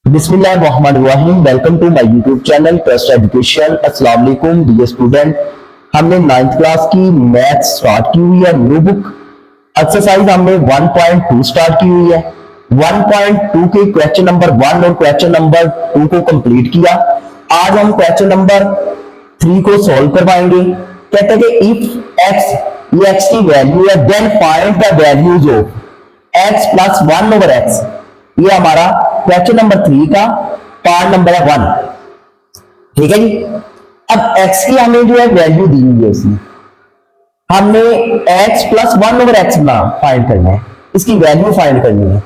बिस्मिल्लाहिर्रहमानिर्रहीम। Welcome to my YouTube channel trust education. अस्सलाम वालेकुम डियर स्टूडेंट। हमने 9th क्लास की मैथ स्टार्ट की हुई है। न्यू बुक एक्सरसाइज हमने 1.2 स्टार्ट की हुई है। 1.2 के क्वेश्चन नंबर 1 और क्वेश्चन नंबर 2 को कंप्लीट किया। आज हम क्वेश्चन नंबर 3 को सॉल्व करवाएंगे। कहते हैं कि इफ एक्स, ये एक्स की वैल्यू है, then find the values of x plus 1 over x. ये हमारा क्वेश्चन नंबर 3 का पार्ट नंबर है 1। ठीक है जी। अब x की हमें जो है वैल्यू दी हुई है, इसमें हमने x प्लस 1 ओवर एक्स ना फाइंड करना है, इसकी वैल्यू फाइंड करनी है।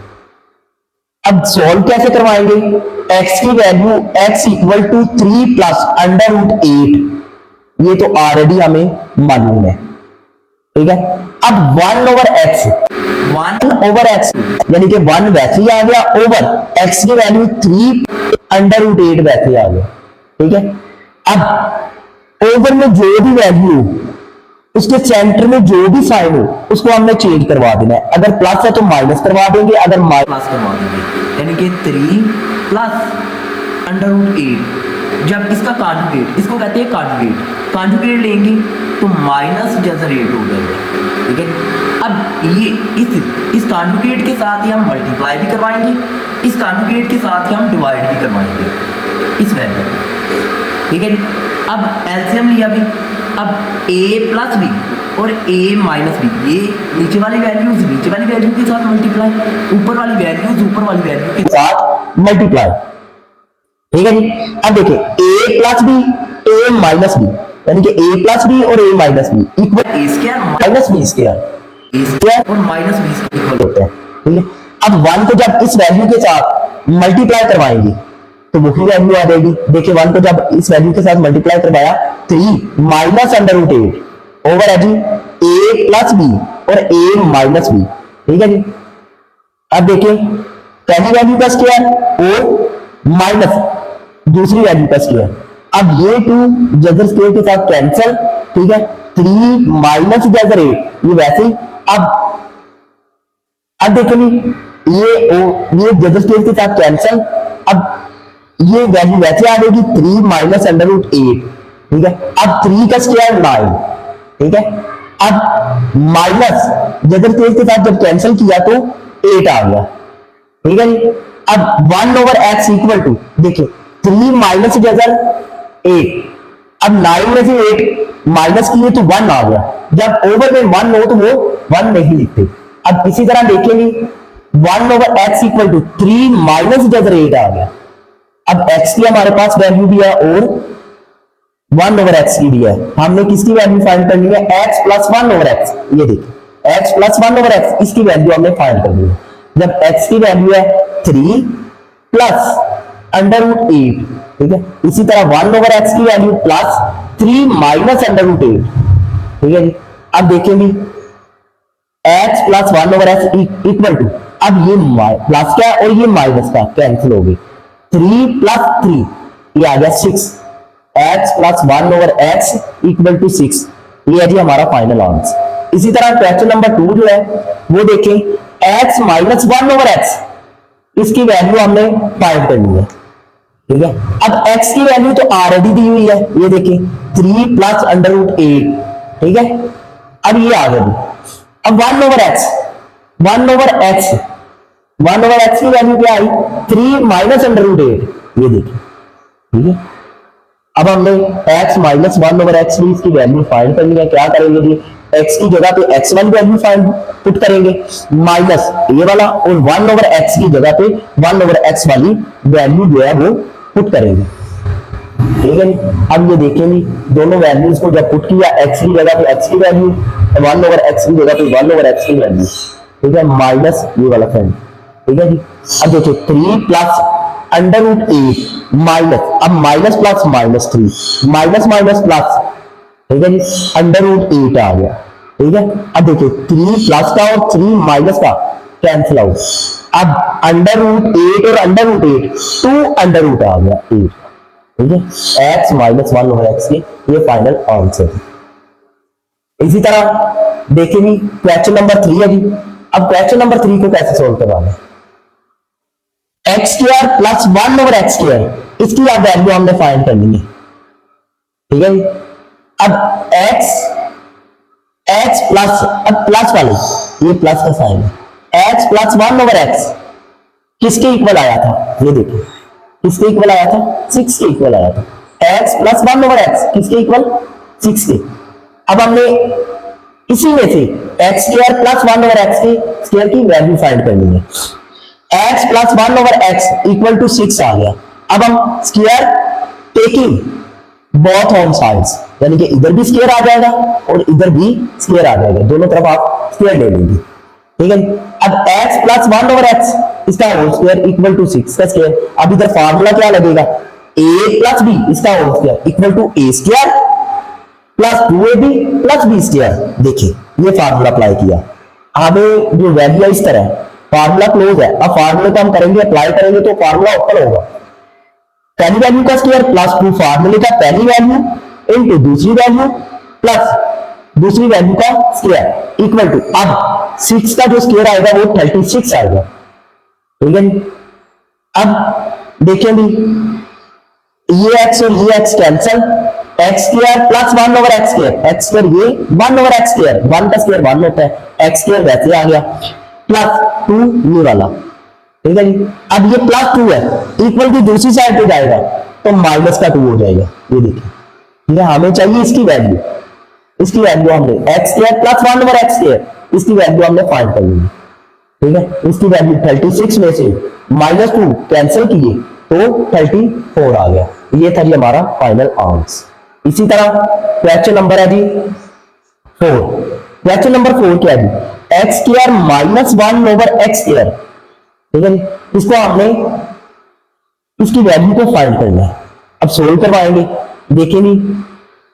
अब सॉल्व कैसे करवाएंगे? x की value x equal to 3 plus under root 8, ये तो ऑलरेडी हमें मालूम है। ठीक है। अब 1 ओवर एक्स, 1 ओवर एक्स यानी कि 1 वैसे ही आ गया, ओवर x की वैल्यू 3 अंडर रूट 8 वैसे आ गया। ठीक है। अब ओवर में जो भी वैल्यू, उसके सेंटर में जो भी साइन हो, उसको हमने चेंज करवा देना है। अगर प्लस है तो माइनस करवा देंगे, अगर प्लस करवा देंगे, यानी कि 3 प्लस अंडर रूट 8। जब इसका कॉन्जुगेट, इसको कहते हैं कॉन्जुगेट, कॉन्जुगेट लेंगे तो माइनस जैसा 8 हो जाएगा। ठीक है। अब ये इस कॉन्जुगेट के साथ ही हम मल्टीप्लाई भी करवाएंगे, इस कॉन्जुगेट के साथ ही हम डिवाइड भी करवाएंगे इस वैल्यू। ठीक है। अब एलसीएम लिया भी, अब a प्लस बी और a माइनस बी, ये नीचे वाली वैल्यूज नीचे वाली वैल्यू के साथ मल्टीप्लाई, ऊपर वाली वैल्यूज ऊपर वाली वैल्यू के साथ मल्टीप्लाई। ठीक है जी। अब देखिए a plus b, a minus b, यानी कि a प्लस बी और a minus b equal a square minus B square, a square और माइनस बी इक्वल होते हैं। ठीक है। अब 1 को जब इस वैल्यू के साथ मल्टीप्लाई करवाएंगे तो वही वैल्यू आ जाएगी। देखिए 1 को जब इस वैल्यू के साथ मल्टीप्लाई करवाया, 3 माइनस अंडर रूट 8 ओवर है जी a प्लस बी और a माइनस बी। ठीक है जी। अब देखिए पहली वैल्यू का स्क्वायर और माइनस दूसरी वैल्यू का स्क्वायर। अब ये 2 जजर स्क्वायर के साथ कैंसिल। ठीक है। 3 माइनस जजर 8, ये वैसे ही। अब देखिए ये जजर स्क्वायर के साथ कैंसिल। अब ये वैल्यू वैसे आ जाएगी 3 माइनस अंडर रूट 8। ठीक है। अब 3 का स्क्वायर 9। ठीक है। अब माइनस जजर स्क्वायर के साथ जब कैंसिल किया तो 8 आ गया। ठीक है जी। अब 1 ओवर एक्स इक्वल टू, देखिए 3 माइनस जजर 8, अब 9 में से 8 माइनस किए तो 1 आ गया। जब ओवर में 1 हो तो वो 1 नहीं लिखते। अब इसी तरह देखेंगे 1 over x equal to 3 minus जजर 8 आ गया। अब x की हमारे पास वैल्यू भी है और 1 ओवर एक्स की भी है। हमने किसकी वैल्यू फाइंड करनी है? x plus 1 over x. ये देखिए x प्लस 1 ओवर एक्स, इसकी वैल्यू हमने फाइंड करनी है। जब x की वैल्यू है 3 प्लस अंडर रूट 8। ठीक है। इसी तरह 1 ओवर एक्स की value plus 3 minus under root 8। ठीक है जी। अब देखेंगे x plus 1 over x equal to, अब ये प्लस का और ये माइनस का कैंसिल हो गई, 3 प्लस 3 ये आ गया 6। x plus 1 over x equal to 6, ये है जी हमारा फाइनल आंसर। इसी तरह क्वेश्चन नंबर 2 जो है वो देखें, x माइनस 1 ओवर एक्स, इसकी वैल्यू हमने फाइंड करनी है। ठीक है। अब x की वैल्यू तो ऑलरेडी दी हुई है, ये देखें 3 प्लस अंडर रूट 8। ठीक है। अब ये आ गया। अब 1 over x, 1 over x, 1 over x की वैल्यू क्या आई? 3 माइनस अंडर रूट 8, ये देखिए। ठीक है। अब हमने x माइनस 1 ओवर एक्स की इसकी वैल्यू फाइंड करनी है। क्या करेंगे जी? x की जगह पे x वाली वैल्यू फाइंड पुट करेंगे, माइनस ये वाला, और 1 ओवर x की जगह पे 1 ओवर x वाली वैल्यू जो है वो पुट करेंगे। ठीक है। अब ये देखेंगे दोनों वैल्यूज को जब पुट किया, x की जगह पे x की वैल्यू, 1 ओवर x की जगह पे 1 ओवर x की वैल्यू। ठीक है। माइनस ये वाला साइन। ठीक है जी। अब देखिए 3 प्लस अंडर रूट 8 माइनस, अब minus plus minus 3 minus minus plus. ठीक है जी। अंडर रूट 8 आ गया। ठीक है। अब देखिए 3 प्लस का और 3 माइनस का कैंसिल आउट। अब अंडर रूट 8 और अंडर रूट 8 2 अंडर रूट आ गया 8। ठीक है। x माइनस 1 ओवर एक्स की ये फाइनल आंसर है। इसी तरह देखेंगे क्वेश्चन नंबर 3 है जी। अब क्वेश्चन नंबर 3 को कैसे सोल्व करवाना है? X square plus 1 over x square, इसकी आप वैल्यू हमने फाइंड करनी है, ठीक है। अब एक्स प्लस, अब प्लस वाले, ये प्लस का साइन है, एक्स प्लस 1 ओवर एक्स किसके इक्वल आया था, ये देखिए किसके इक्वल आया था, 6 के इक्वल आया था। एक्स प्लस 1 ओवर एक्स किसके इक्वल, 6 के। अब हमने इसी में से x square plus 1 over x के स्क्वायर की वैल्यू फाइंड करनी है। X plus 1 over x equal to 6 आ गया। अब हम square taking both on sides, यानी कि इधर भी स्क्वायर आ जाएगा और इधर भी स्क्वायर आ जाएगा, दोनों तरफ आप स्क्वायर ले लेंगे, ठीक है। अब x प्लस 1 ओवर एक्स इसका होल स्क्वायर इक्वल टू 6 का स्क्वायर। अब इधर फार्मूला क्या लगेगा, a प्लस b इसका whole square equal to a square plus 2ab plus b square. देखिए ये फार्मूला अप्लाई किया, हमें जो वैल्यू है इस तरह, फार्मूला क्लोज है। अब फार्मूले को हम करेंगे अप्लाई करेंगे तो फार्मूला ओपन होगा, पहली वैल्यू का स्क्वायर प्लस 2 फार्मूले का पहली वैल्यू इनटू दूसरी वैल्यू प्लस दूसरी वैल्यू का स्क्वायर इक्वल टू, अब 6 का जो स्क्वायर आएगा वो 36 आएगा, ठीक है। अब देखिए भी ये x और ये x cancel, x square plus 1 over x square, x square ये 1 ओवर एक्स स्क्वायर, 1 का स्क्वायर 1 होता है, एक्स स्क्वायर वैसे आ गया प्लस 2 ये वाला, ठीक है जी। अब ये प्लस 2 है, इक्वल की दूसरी साइड पे जाएगा तो माइनस का 2 हो जाएगा, ये देखिए, ठीक है। हमें चाहिए इसकी वैल्यू, इसकी वैल्यू हमने x square plus 1 over x square, इसकी वैल्यू हमने फाइंड करनी है, ठीक है। इसकी वैल्यू 36 में से माइनस 2 कैंसिल किए तो 34 आ गया। ये था जी हमारा फाइनल आंसर। इसी तरह क्वेश्चन नंबर है जी 4। क्वेश्चन नंबर 4 क्या है जी, X square minus 1 over x square, ठीक है। इसको हमने इसकी वैल्यू को फाइंड करना है। अब सोल्व करवाएंगे, देखेंगे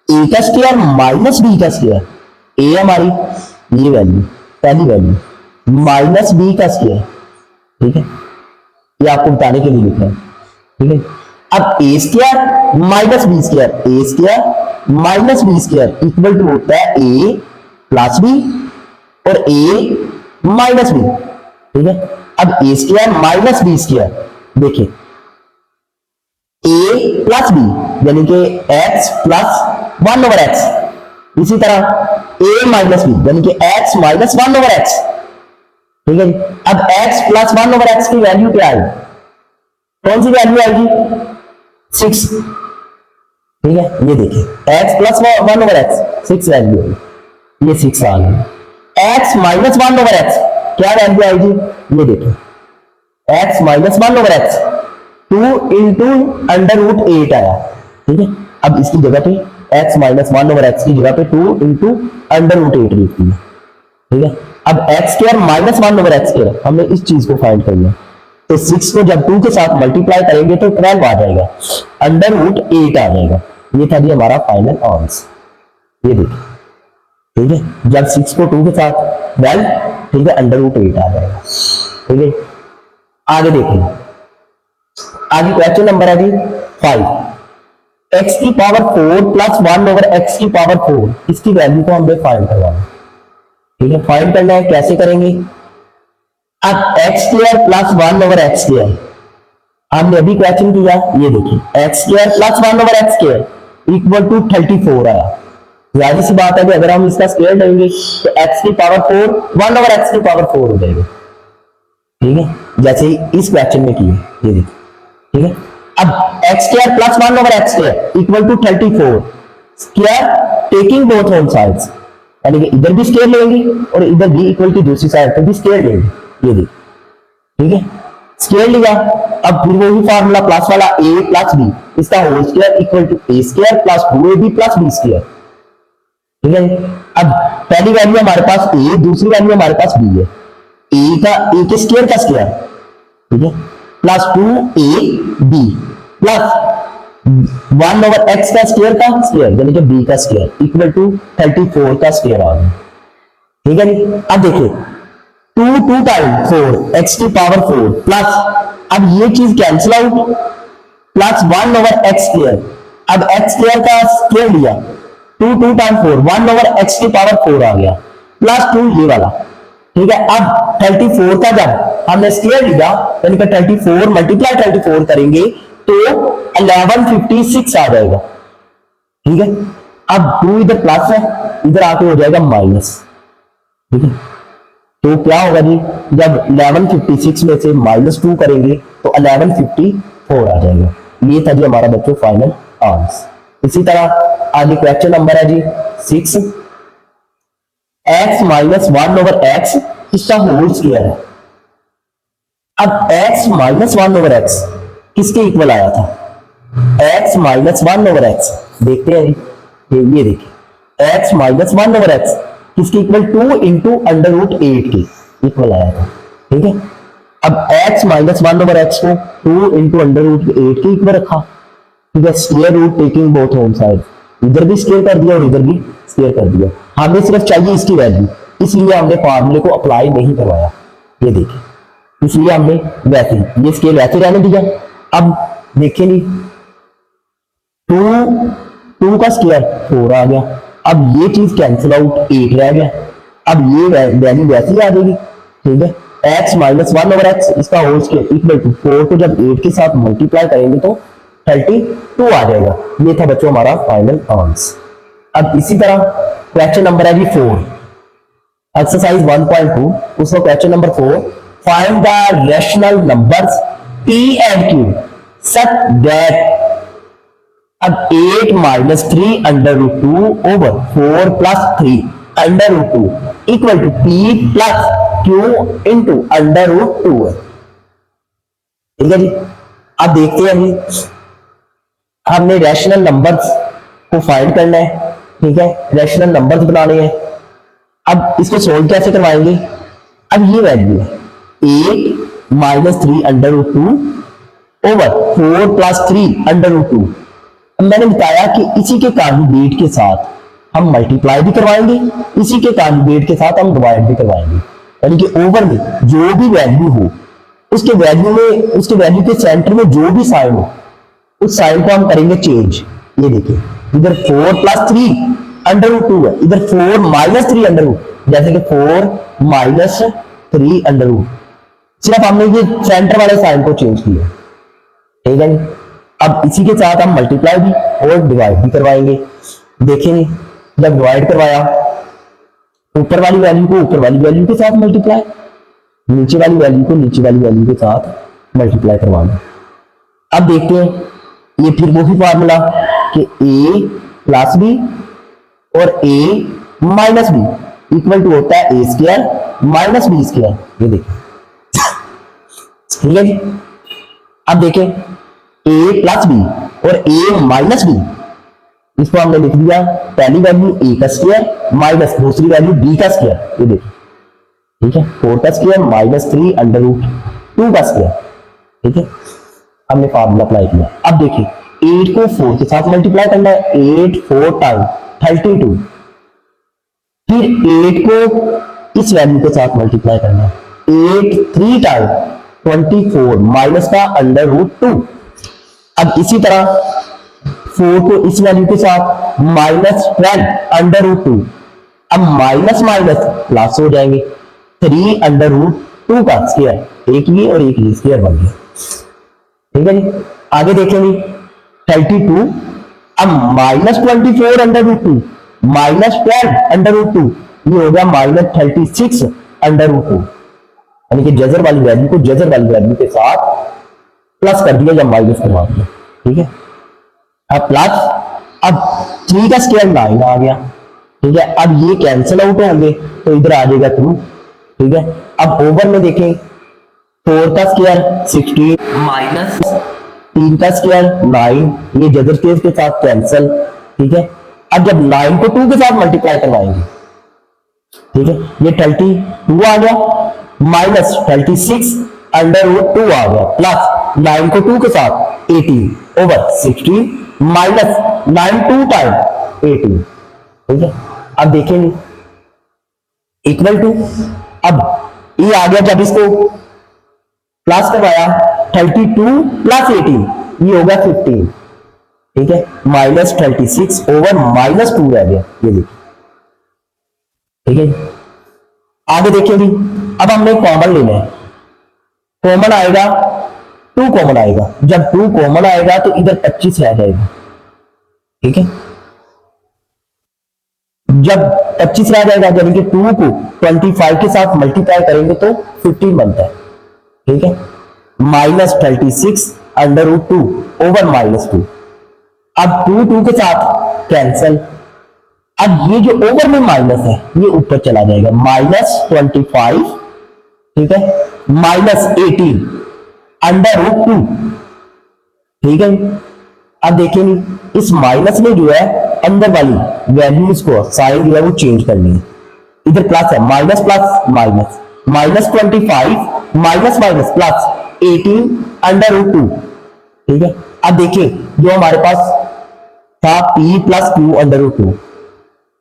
ए का स्क्वायर माइनस बी का स्क्वायर, ए हमारी ये वैल्यू पहली वैल्यू माइनस बी का स्क्वायर, ठीक है, ये आपको बताने के लिए लिखा है, ठीक है। अब A square minus B square, A square minus B square equal to होता है ए प्लस बी और ए माइनस बी, ठीक है। अब A square minus B square, देखिए ए प्लस बी यानी कि एक्स प्लस 1 ओवर एक्स, इसी तरह ए माइनस बी यानी कि एक्स माइनस 1 ओवर एक्स, ठीक है। अब एक्स प्लस 1 ओवर एक्स की वैल्यू क्या आएगी, कौन सी वैल्यू आएगी, 6, ठीक है। ये देखिए x plus 1 over x 6 value है, ये 6 आ गया। x माइनस 1 ओवर एक्स क्या वैल्यू आएगी, ये देखिए x minus 1 over x 2 into under root 8 आया, ठीक है। अब इसकी जगह पे x माइनस 1 ओवर एक्स की जगह पे 2 इंटू अंडर रूट 8 लिख दिया, ठीक है। अब x square minus 1 over x square, हमने इस चीज को फाइंड करना है, तो 6 को जब 2 के साथ मल्टीप्लाई करेंगे तो 12 आ जाएगा, अंडर रूट 8 आ जाएगा। ये था जी हमारा फाइनल आंसर, ये देखिए, ठीक है। जब 6 को 2 के साथ 12, ठीक है, अंडर रूट 8 आ जाएगा, ठीक है। आगे देखिए, आगे क्वेश्चन नंबर है जी 5। एक्स की पावर 4 प्लस 1 ओवर एक्स की पावर 4, इसकी वैल्यू को हमें फाइंड करवाना है, ठीक है। फाइंड करना है, कैसे करेंगे, अब x square plus 1 over x square हमने अभी क्वेश्चन किया, ये देखिए x square plus 1 over x square equal to 34 आया। जाहिर सी बात है कि अगर हम इसका स्क्वायर लेंगे तो एक्स की पावर 4 1 ओवर एक्स की पावर 4 हो जाएगा, ठीक है, जैसे इस क्वेश्चन में किया, ये देखिए, ठीक है। अब x square plus 1 over x square equal to 34 square taking both on sides, यानी कि इधर भी स्क्वायर लेंगे और इधर भी इक्वल की दूसरी साइड पर भी स्क्वायर लेंगे, ये देखिए, ठीक है। स्क्वायर लिया, अब फिर वही फार्मूला प्लस वाला a प्लस b, इसका whole square equal to a square plus 2ab plus b square, ठीक है। अब पहली वैल्यू हमारे पास a, दूसरी वैल्यू हमारे पास b है, a के स्क्वायर का स्क्वायर, ठीक है, plus 2ab plus 1 over x का स्क्वायर यानी कि b का स्क्वायर इक्वल टू 34 का स्क्वायर आ गया, ठीक है। अब देखिए 2 टाइम 4 एक्स की पावर 4 प्लस, अब ये चीज cancel out, plus 1 over x square, अब एक्स स्क्वायर का स्क्वायर लिया, 2 टाइम 4 1 ओवर एक्स की पावर 4 आ गया, प्लस 2 ये वाला, ठीक है। अब 34 का जब हमने स्क्वायर लिया यानी कि 34 मल्टीप्लाई 34 करेंगे तो 1156 आ जाएगा। ठीक है। अब 2 इधर प्लस है, इधर आके हो जाएगा माइनस। ठीक है। तो क्या होगा जी, जब 1156 में से -2 करेंगे तो 1154 आ जाएगा। ये था जी हमारा बच्चों फाइनल आंसर। इसी तरह आगे क्वेश्चन नंबर है जी 6, x माइनस 1/x इसका होल स्क्वायर है। अब x माइनस 1/x किसके इक्वल आया था? x माइनस 1/x देखते हैं ये देखिए, x माइनस 1/x किसके इक्वल 2 इंटू √8 के इक्वल आया था। ठीक है। अब x माइनस 1/x को 2 इंटू √8 के इक्वल रखा। ठीक है। Square root taking both home side, इधर भी स्क्वायर कर दिया और इधर भी स्क्वायर कर दिया। हमें सिर्फ चाहिए इसकी वैल्यू, इसलिए हमने फार्मूले को अप्लाई नहीं करवाया। ये देखिए, इसलिए हमने वैसे ये स्केल वैसे रहने दिया। अब देखिए जी 2 का स्क्वायर 4 आ गया। अब ये चीज कैंसिल आउट 8 रह गया। अब ये वैल्यू वैसे ही आ जाएगी। ठीक है। x माइनस 1/x इसका होल स्क्वायर इक्वल टू 4 को जब 8 के साथ मल्टीप्लाई करेंगे तो 32 आ जाएगा। ये था बच्चों हमारा फाइनल आंसर। अब इसी तरह क्वेश्चन नंबर है जी 4, एक्सरसाइज 1.2, उसका question number 4, find the rational numbers p and q such that अब 8 minus 3 √2 over 4 plus 3 √2 equal to p plus q into √2 है। ठीक है जी। अब देखते हैं जी, हमने रैशनल नंबर्स को फाइंड करना है। ठीक है। रैशनल नंबर्स बनाने हैं। अब इसको सोल्व कैसे करवाएंगे? अब ये वैल्यू है 8 माइनस 3 √2 ओवर 4 प्लस 3 √2। मैंने बताया कि इसी के कॉन्जुगेट के साथ हम मल्टीप्लाई भी करवाएंगे, इसी के कॉन्जुगेट के साथ हम डिवाइड भी करवाएंगे। यानी कि ओवर में जो भी वैल्यू हो उसके वैल्यू के सेंटर में जो भी साइन हो उस साइन को हम करेंगे चेंज। ये देखिए, इधर 4 प्लस 3 √2 है, इधर 4 माइनस 3 √2, जैसे कि 4 माइनस 3 √2। सिर्फ हमने ये सेंटर वाले साइन को चेंज किया। ठीक है। अब इसी के साथ हम मल्टीप्लाई भी और डिवाइड भी करवाएंगे। देखेंगे जब डिवाइड करवाया, ऊपर वाली वैल्यू को ऊपर वाली वैल्यू के साथ मल्टीप्लाई, नीचे वाली वैल्यू को नीचे वाली वैल्यू के साथ मल्टीप्लाई करवाना। अब देखते हैं ये फिर वही फॉर्मूला कि a प्लस बी और a minus b equal to होता है a square minus B square. ये देखिए। ठीक है जी। अब देखें a प्लस बी और a माइनस बी, इसको हमने लिख दिया पहली वैल्यू a का स्क्वायर माइनस दूसरी वैल्यू b का स्क्वायर। ये देखिए। ठीक है। 4 का स्क्वायर माइनस 3 √2 का स्क्वायर। ठीक है। हमने फार्मूला अप्लाई किया। अब देखिए 8 को 4 के साथ मल्टीप्लाई करना है, 8 4 टाइम 32, फिर 8 को इस वैल्यू के साथ मल्टीप्लाई करना है, 8 3 टाइम 24 माइनस का √2। अब इसी तरह 4 को इस वैल्यू के साथ माइनस 12 √2। अब माइनस माइनस प्लस हो जाएंगे, 3 √2 का स्क्वायर, एक ये और एक ये स्क्वायर बन गया। ठीक है जी। आगे देखेंगे 32, अब माइनस 24 √2 माइनस 12 √2, ये हो गया माइनस 36 √2। यानी कि जजर वाली वैल्यू को जजर वाली वैल्यू के साथ प्लस कर दिया या माइनस करवा दिया। ठीक है। अब प्लस, अब 3 का स्क्वायर 9 आ गया। ठीक है। अब ये कैंसिल आउट होंगे तो इधर आ जाएगा 2। ठीक है। अब ओवर में देखें 4 का स्क्वायर 16 माइनस 3 का स्क्वायर 9, ये जजर केस के साथ कैंसिल। ठीक है। अब जब 9 को 2 के साथ मल्टीप्लाई करवाएंगे, ठीक है, ये 32 आ गया माइनस 36 √2 आ गया प्लस 9 को 2 के साथ 18 ओवर 16 माइनस 9 2 टाइम 18। ठीक है। अब देखेंगे इक्वल टू, अब ये आ गया जब इसको प्लस करवाया 32 प्लस 18, ये होगा 15। ठीक है। माइनस 36 ओवर माइनस 2 रह गया। ये देखिए। ठीक है। आगे देखिए जी, अब हमने कॉमन लेना है। कॉमन आएगा 2 कॉमन आएगा, जब 2 कॉमन आएगा तो इधर 25 रह जाएगा, ठीक है। जब 25 रह जाएगा यानी कि 2 को 25 के साथ मल्टीप्लाई करेंगे तो 15 बनता है, ठीक है। -36 √2 ओवर -2। अब 2 के साथ कैंसल। अब ये जो ओवर में माइनस है ये ऊपर चला जाएगा, -25, ठीक है, -18 √2, ठीक है। अब देखेंगे इस माइनस में जो है अंदर वाली वैल्यूज को साइन जो है वो चेंज करनी है। इधर प्लस है, minus plus minus, -25 minus minus plus 18 √2, ठीक है। अब देखिए जो हमारे पास था p + q √2।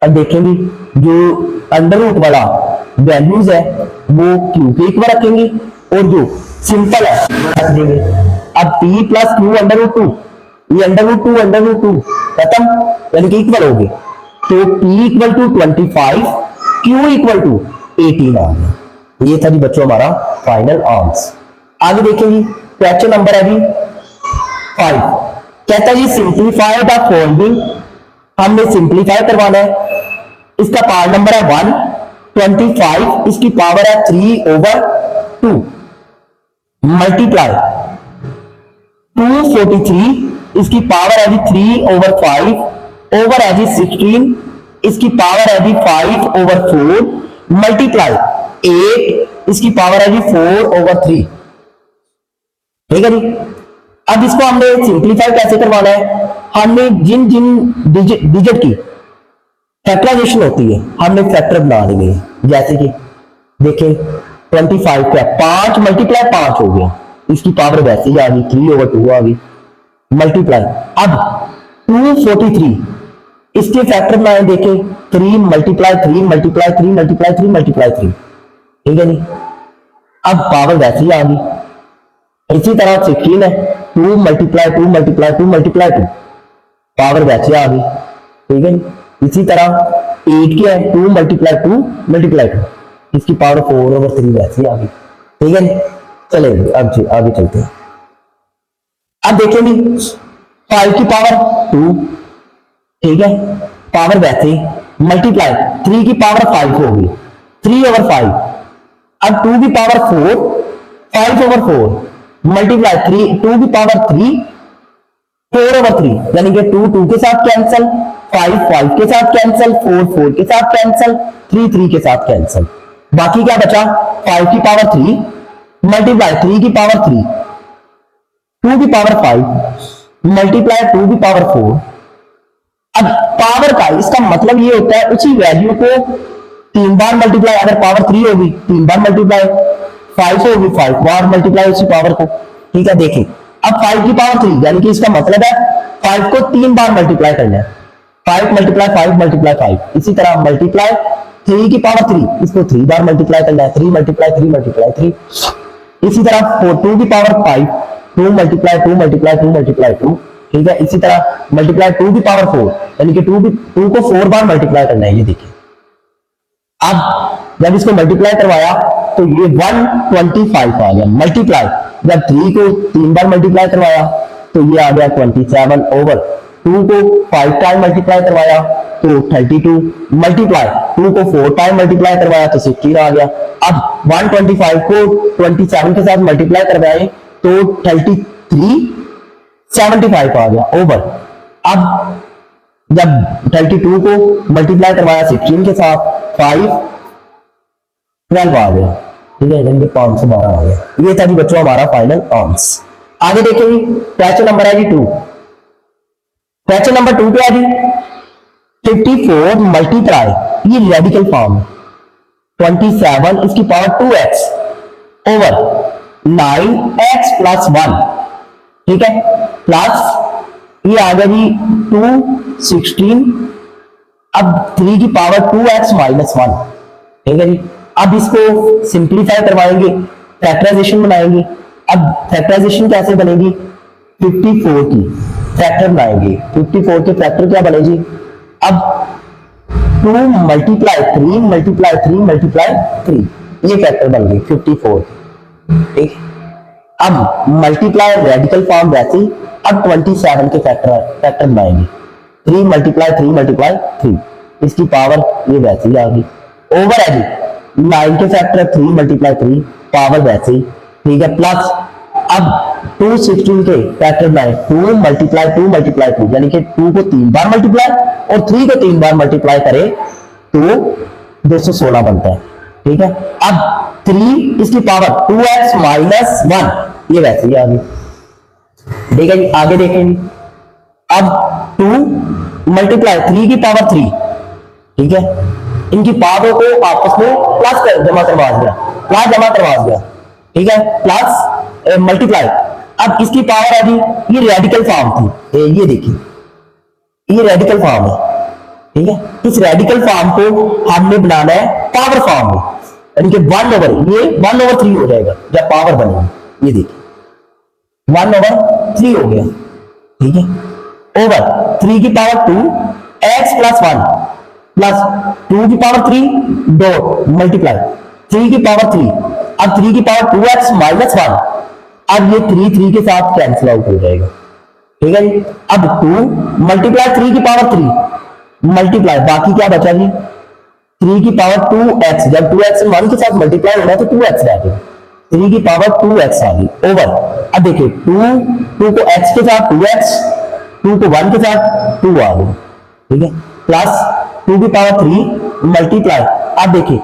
अब देखेंगे जो अंडर रूट वाला वैल्यूज है वो q के इक्वल रखेंगे और जो सिंपल है वो रख देंगे। अब p + q √2, ये √2 खत्म, यानी कि इक्वल हो गए। तो p = 25, q = 18 आ गया। ये था जी बच्चों हमारा फाइनल आंसर। आगे देखेंगे क्वेश्चन नंबर है जी 5। कहता है जी सिंप्लीफाई द फॉलोइंग। हमने सिंप्लीफाई करवाना है। इसका पार्ट नंबर है 1, 25 इसकी पावर है 3/2 मल्टीप्लाई 243 इसकी पावर है जी 3/5 ओवर है जी 16 इसकी पावर है जी 5/4 मल्टीप्लाई 8 इसकी पावर है जी 4/3, ठीक है जी। अब इसको हमने सिंप्लीफाई कैसे करवाना है, हमने जिन जिन डिजिट की फैक्टराइजेशन होती है हमने फैक्टर बना लिए। जैसे कि देखें 25 का 5 × 5 हो गया, इसकी पावर वैसे ही आ गई 3/2 आ गई मल्टीप्लाई। अब 243 इसके फैक्टर बनाए, देखें 3 × 3 × 3 × 3 × 3, ठीक है जी। अब पावर वैसे ही आ गई। इसी तरह 16 है 2 × 2 × 2 × 2 पावर वैसे आ गई, ठीक है। इसी तरह 8 क्या है 2 × 2 × 2 इसकी पावर 4/3 वैसे आ गई, ठीक है। चलेंगे अब आगे चलते हैं। अब देखेंगे 5 की पावर 2, ठीक है, पावर वैसे मल्टीप्लाई 3 की पावर 5 होगी 3/5। अब 2 की पावर 4 5/4 मल्टीप्लाई 2 की पावर 3 4/3, यानी कि 2 के साथ कैंसिल, 5 के साथ कैंसिल, 4 के साथ कैंसिल, 3 के साथ कैंसिल। बाकी क्या बचा 5 की पावर 3 मल्टीप्लाई 3 की पावर 3 2 की पावर 5 मल्टीप्लाई 2 की पावर 4। अब पावर का इसका मतलब ये होता है उसी वैल्यू को 3 बार मल्टीप्लाई, अगर पावर 3 होगी 3 बार मल्टीप्लाई, 5 होगी 5 बार मल्टीप्लाई उसी पावर को, ठीक है। देखें अब 5 की पावर 3 यानी कि इसका मतलब है 5 को 3 बार मल्टीप्लाई करना है, 5 × 5 × 5। इसी तरह मल्टीप्लाई 3 की पावर 3 इसको 3 बार मल्टीप्लाई करना है, 3 × 3 × 3। इसी तरह 2 की पावर 5 2 × 2 × 2, ठीक है। इसी तरह मल्टीप्लाई 2 की पावर 4 यानी कि 2 को 4 बार मल्टीप्लाई करना है, ये देखिए। अब जब इसको मल्टीप्लाई करवाया तो ये 125 आ गया मल्टीप्लाई, जब 3 को 3 बार मल्टीप्लाई करवाया तो ये आ गया 27/2 को 5 टाइम मल्टीप्लाई करवाया तो 32 मल्टीप्लाई 2 को 4 टाइम मल्टीप्लाई करवाया तो 16 आ गया। अब 125 को 27 के साथ मल्टीप्लाई करवाए तो 75 आ गया ओवर। अब जब 32 को मल्टीप्लाई करवाया 16 के साथ 5 12 आ गया, ठीक है, यानी 512 आ गया। ये था जी बच्चों हमारा फाइनल आंसर। आगे देखेंगे क्वेश्चन नंबर है जी 2। क्वेश्चन नंबर 2 क्या है जी 54 मल्टीप्लाई, ये रेडिकल फॉर्म 27 इसकी पावर 2x ओवर 9x + 1, ठीक है, प्लस ये आ गया जी 216 अब 3 की पावर 2x - 1, ठीक है जी। अब इसको सिंप्लीफाई करवाएंगे, फैक्टराइजेशन बनाएंगे। अब फैक्टराइजेशन कैसे बनेगी 54 की फैक्टर बनाएंगे, 54 के फैक्टर क्या बनेगी। अब 2 मल्टीप्लाई 3 मल्टीप्लाई 3 मल्टीप्लाई 3, ये फैक्टर बन गई 54। ठीक है, अब मल्टीप्लाई रेडिकल फॉर्म वैसे ही, अब 27 के फैक्टर बनाएंगे। 3 मल्टीप्लाई 3 मल्टीप्लाई 3, इसकी पावर ये वैसे ही आ गई। ओवर है जी 9 के फैक्टर 3 मल्टीप्लाई 3, पावर वैसे ही। ठीक है, प्लस अब 216 के फैक्टर बनाए 2 मल्टीप्लाई 2 मल्टीप्लाई 2, यानी कि 2 को 3 बार मल्टीप्लाई और 3 को 3 बार मल्टीप्लाई करें तो 216 बनता है। ठीक है, अब 3 इसकी पावर 2x माइनस 1, ये वैसे ही आ गई। ठीक है जी, आगे देखेंगे। अब 2 मल्टीप्लाई 3 की पावर 3, ठीक है, इनकी पावर को आपस में प्लस कर जमा करवा दिया, प्लस जमा करवा दिया। ठीक है, प्लस मल्टीप्लाई, अब इसकी पावर आ गई, ये रेडिकल फॉर्म थी, ये देखिए ये रेडिकल फॉर्म है। ठीक है, इस रेडिकल फॉर्म को हमने बनाना है पावर फॉर्म में, यानी कि 1 ओवर, ये 1/3 हो जाएगा जब पावर बनेगी। ये देखिए 1/3 हो गया। ठीक है, ओवर 3 की पावर 2 x प्लस 1 प्लस 2 की पावर 3 डॉट मल्टीप्लाई 3 की पावर 3, अब 3 की पावर 2x माइनस 1, अब ये 3 के साथ कैंसिल आउट हो जाएगा। ठीक है जी, अब 2 मल्टीप्लाई 3 की पावर 3 मल्टीप्लाई, बाकी क्या बचा जी 3 की पावर 2x, जब 2x 1 के साथ मल्टीप्लाई होना तो 2x आ गया, 3 की पावर 2x आ गई। ओवर अब देखिए 2 को x के साथ 2x, 2 को 1 के साथ 2 आ गई। ठीक है, प्लस 2 की पावर 3 मल्टीप्लाई, अब देखिए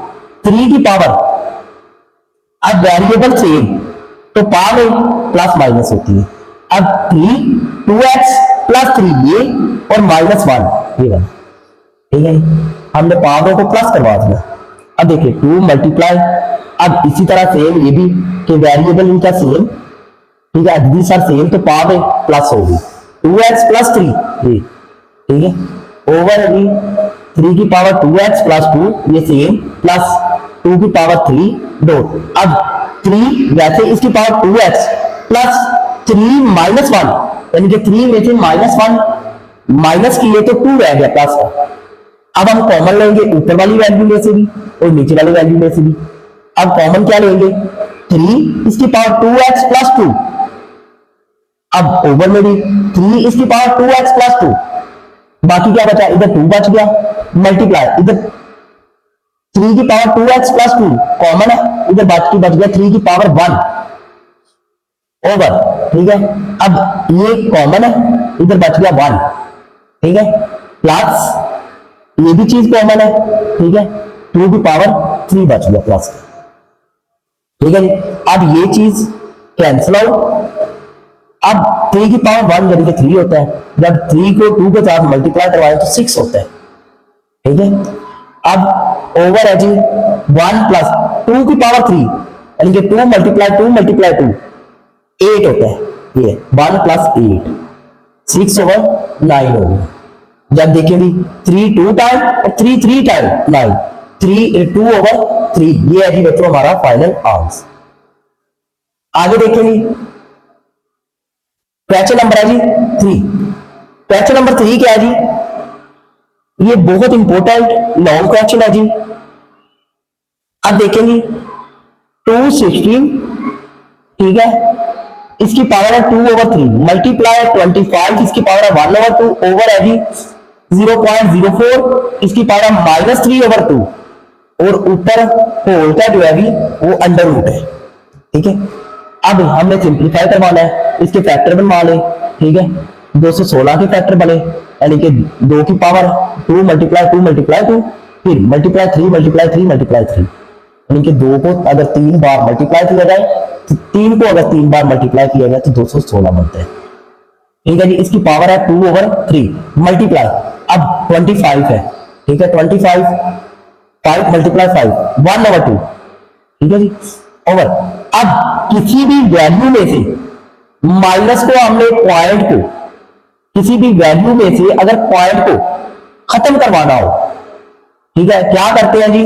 3 की पावर, अब वेरिएबल सेम तो पावर प्लस माइनस होती है। अब 3 2x प्लस 3 ये और माइनस 1 ये बना। ठीक है, हमने पावर को प्लस करवा दिया। अब देखिए 2 मल्टीप्लाई, अब इसी तरह सेम ये भी कि वेरिएबल इनका सेम। ठीक है, दीज आर सेम तो पावर प्लस होगी 2x प्लस 3 ये। ठीक है, ओवर अभी 3 की पावर 2x प्लस 2 ये सेम, प्लस 2 की पावर 3 डॉट, अब 3 वैसे इसकी पावर 2x प्लस 3 माइनस 1, यानी कि 3 में से माइनस 1 माइनस किए तो 2 रह गया प्लस का। अब हम कॉमन लेंगे ऊपर वाली वैल्यू में से भी और नीचे वाली वैल्यू में से भी। अब कॉमन क्या लेंगे 3 इसकी पावर 2x प्लस 2, अब ओवर में भी 3 इसकी पावर 2x प्लस 2, बाकी क्या बचा इधर 2 बच गया, मल्टीप्लाई इधर 3 की पावर 2x प्लस 2 कॉमन है, इधर बच गया 3 की पावर 1 ओवर। ठीक है, अब ये कॉमन है, इधर बच गया 1। ठीक है, प्लस ये भी चीज कॉमन है। ठीक है, 2 की पावर 3 बच गया प्लस। ठीक है, अब ये चीज कैंसिल आउट, अब 3 की पावर 1 यानी कि 3 होता है, जब 3 को 2 के साथ मल्टीप्लाई करवाए तो 6 होता है। ठीक है, अब ओवर है जी 1 प्लस 2 की पावर 3 यानी कि 2 मल्टीप्लाई 2 मल्टीप्लाई 2 8 होता है। ये 1 प्लस 8 6 ओवर 9 हो गया। जब देखेंगे 3 2 टाइम और 3 3 टाइम 9, 3 2 ओवर 3, ये है जी बच्चों हमारा फाइनल आंसर। आगे देखेंगे क्वेश्चन नंबर है जी 3। क्वेश्चन नंबर 3 क्या है जी, ये बहुत इंपॉर्टेंट लॉन्ग क्वेश्चन है जी। अब देखेंगे 216, ठीक है, इसकी पावर है 2/3 मल्टीप्लाई 25, इसकी पावर है 1/2 ओवर है जी 0.04, इसकी पावर है -3/2 और ऊपर होल का जो है भी वो अंडर रूट है। ठीक है, अब हमने सिंप्लीफाई करवाना है, इसके फैक्टर बनवा ले। ठीक है, 216 के फैक्टर बने यानी कि 2 की पावर 2 मल्टीप्लाई 2 मल्टीप्लाई 2 फिर मल्टीप्लाई 3 मल्टीप्लाई 3 मल्टीप्लाई 3, यानी कि 2 को अगर 3 बार मल्टीप्लाई किया जाए तो 3 को अगर 3 बार मल्टीप्लाई किया जाए तो 216 बनता है। ठीक है जी, इसकी पावर है 2/3 मल्टीप्लाई, अब 25 है। ठीक है, 25 5 मल्टीप्लाई 5 1/2। ठीक है जी, ओवर। अब किसी भी वैल्यू में से माइनस को हमने पॉइंट को, किसी भी वैल्यू में से अगर पॉइंट को खत्म करवाना हो, ठीक है, क्या करते हैं जी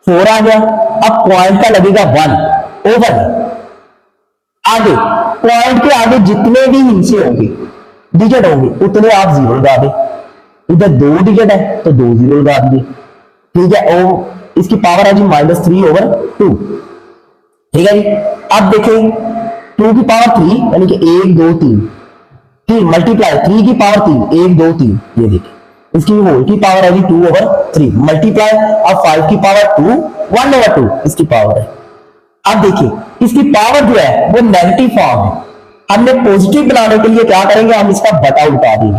4 आ गया, अब पॉइंट का लगेगा 1 ओवर। आगे पॉइंट के आगे जितने भी हिस्से होंगे डिजिट होंगे उतने आप 0 लगा दे। इधर 2 डिजिट है तो 2 जीरो लगा दिए, ठीक है। और इसकी पावर है जी -3/2, ठीक है जी। अब देखें 2 की पावर 3 यानी कि 1 2 3, फिर मल्टीप्लाई 3 की पावर 3 1 2 3, ये देखिए इसकी होल की पावर है जी 2/3, मल्टीप्लाई अब 5 की पावर 2 1/2 इसकी पावर है। अब देखिए इसकी पावर जो है वो नेगेटिव फॉर्म है, हमने पॉजिटिव बनाने के लिए क्या करेंगे, हम इसका बटा उठा देंगे,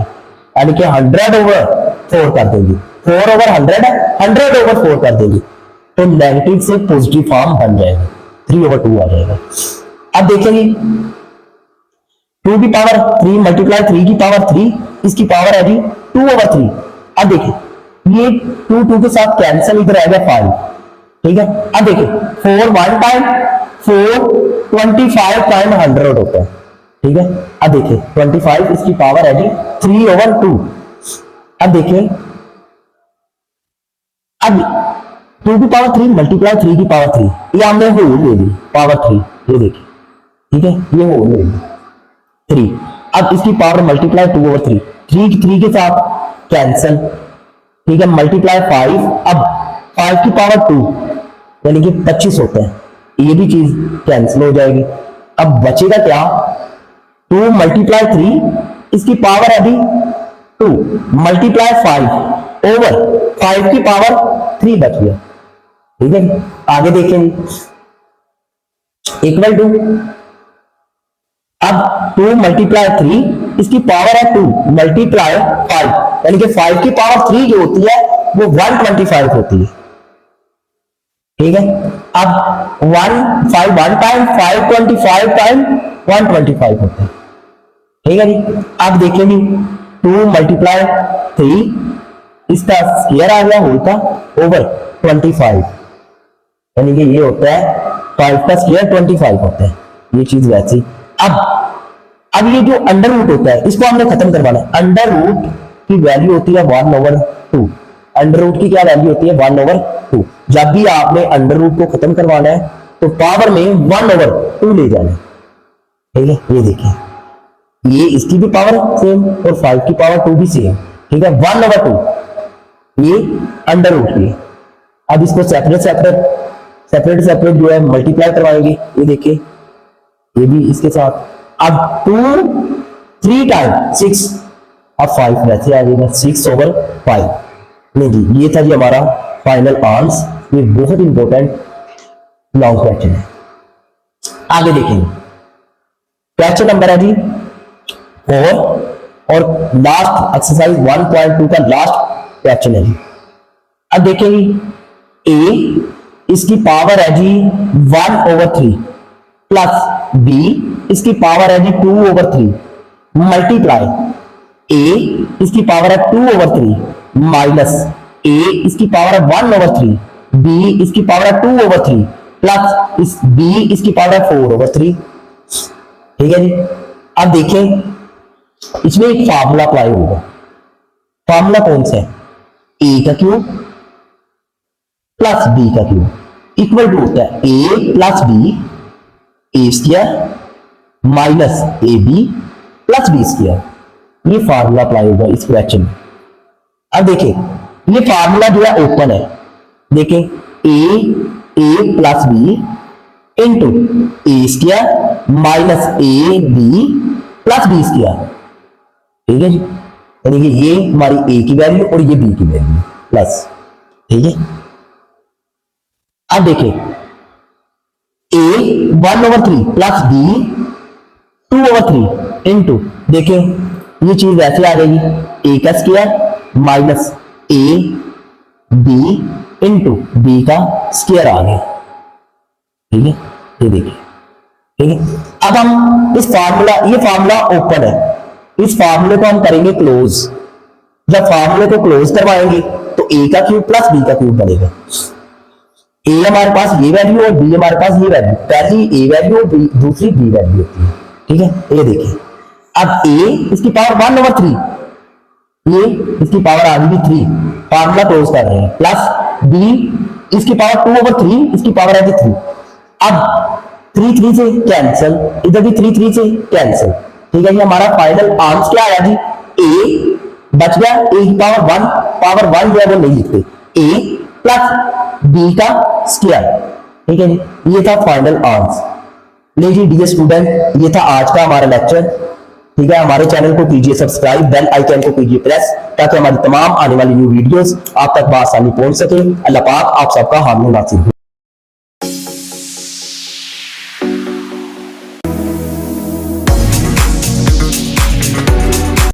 यानी कि 100/4 कर देंगे, 4/100 है 100/4 कर देंगे, तो नेगेटिव से पॉजिटिव फॉर्म बन जाएगा, 3/2 आ जाएगा। अब देखेंगे 2 की पावर 3 मल्टीप्लाई 3 की पावर 3, इसकी पावर है जी 2/3। अब देखिए ये 2 के साथ कैंसिल, इधर आएगा 5, ठीक है। अब देखिए 4 1 टाइम 4 25 टाइम 100 होता है, ठीक है। अब देखिए 25 इसकी पावर है जी 3/2। अब देखिए अब 2 की पावर 3 मल्टीप्लाई 3 की पावर 3, ये हमने होल ले ली पावर 3, ये देखिए, ठीक है, ये होल ले ली 3। अब इसकी पावर मल्टीप्लाई 2/3, 3 के साथ कैंसिल, ठीक है, मल्टीप्लाई 5, अब 5 की पावर 2 यानी कि 25 होता है, ये भी चीज कैंसिल हो जाएगी। अब बचेगा क्या, 2 मल्टीप्लाई 3 इसकी पावर अभी 2 मल्टीप्लाई 5 ओवर 5 की पावर 3 बच गया, ठीक है। आगे देखेंगे इक्वल टू, अब 2 मल्टीप्लाई 3 इसकी पावर है 2 मल्टीप्लाई 5 यानी कि 5 की पावर 3 जो होती है वो 125 होती है, ठीक है। अब 1 टाइम 525 टाइम 125 होता है, ठीक है जी। अब देखेंगे 2 मल्टीप्लाई 3 इसका स्क्वायर आ गया होता ओवर 25, यानी कि ये होता है 5 का स्क्वायर 25 होता है, ये चीज वैसी। अब ये जो अंडर रूट होता है इसको हमने खत्म करवाना है। अंडर रूट की वैल्यू होती है 1/2, अंडर रूट की क्या वैल्यू होती है 1/2। जब भी आपने अंडर रूट को खत्म करवाना है तो पावर में 1/2 ले जाना है, ठीक है। ये देखिए ये इसकी भी पावर सेम और 5 की पावर 2 भी सेम, ठीक है, 1/2 ये अंडर रूट की। अब इसको सेपरेट जो है मल्टीप्लाई करवाएंगे, ये देखिए ये भी इसके साथ। अब 2 3 टाइम 6, अब 5 वैसे आ जाएगा 6/5। नहीं जी, ये था जी हमारा फाइनल आंसर। ये बहुत इंपॉर्टेंट लॉन्ग क्वेश्चन है। आगे देखेंगे क्वेश्चन नंबर है जी 4 और लास्ट एक्सरसाइज 1.2 का लास्ट क्वेश्चन है जी। अब देखेंगे ए इसकी पावर है जी 1/3 प्लस बी इसकी पावर है जी 2/3 मल्टीप्लाई ए इसकी पावर है 2/3 माइनस ए इसकी पावर है 1/3 बी इसकी पावर है 2/3 प्लस इस बी इसकी पावर है 4/3, ठीक है जी। अब देखें इसमें एक फार्मूला अप्लाई होगा। फार्मूला कौन सा है, ए का क्यूब प्लस बी का क्यूब इक्वल टू होता है A plus B A square minus A B plus B square. ये फार्मूला अप्लाई होगा इस क्वेश्चन में। अब देखिए ये फार्मूला जो है ओपन है, देखें A plus B into A square minus A B plus B square, ठीक है जी। यानी कि ये हमारी ए की वैल्यू और ये बी की वैल्यू प्लस, ठीक है। अब देखिए ए 1/3 प्लस बी 2/3 इंटू, देखें ये चीज ऐसे आ जाएगी ए का स्क्वायर माइनस ए बी इंटू बी का स्क्वायर आ गया, ठीक है। ये देखिए, ठीक है। अब हम इस फार्मूला, ये फार्मूला ओपन है, इस फार्मूले को हम करेंगे क्लोज। जब फार्मूले को क्लोज करवाएंगे तो ए का क्यूब प्लस बी का क्यूब बनेगा। ए हमारे पास ये वैल्यू और बी हमारे पास ये वैल्यू, पहली ए वैल्यू और दूसरी बी वैल्यू होती है, ठीक है। ये देखिए अब ए इसकी पावर 1/3, ये इसकी पावर आ गई 3, फार्मूला क्लोज कर रहे हैं, प्लस बी इसकी पावर 2/3 इसकी पावर है 3। अब 3 से कैंसिल, इधर भी 3 से कैंसिल, ठीक है जी। हमारा फाइनल आंसर क्या आया जी, ए बच गया a की पावर 1 जो है वो नहीं लिखते, a प्लस b का स्क्वायर। ठीक है जी, ये था फाइनल आंसर। ले जी डियर स्टूडेंट, ये था आज का हमारा लेक्चर। ठीक है, हमारे चैनल को कीजिए सब्सक्राइब, बेल आइकन को कीजिए प्रेस, ताकि हमारी तमाम आने वाली न्यू वीडियोस आप तक बआसानी पहुंच सके। अल्लाह पाक आप सबका हामी नासिर हो।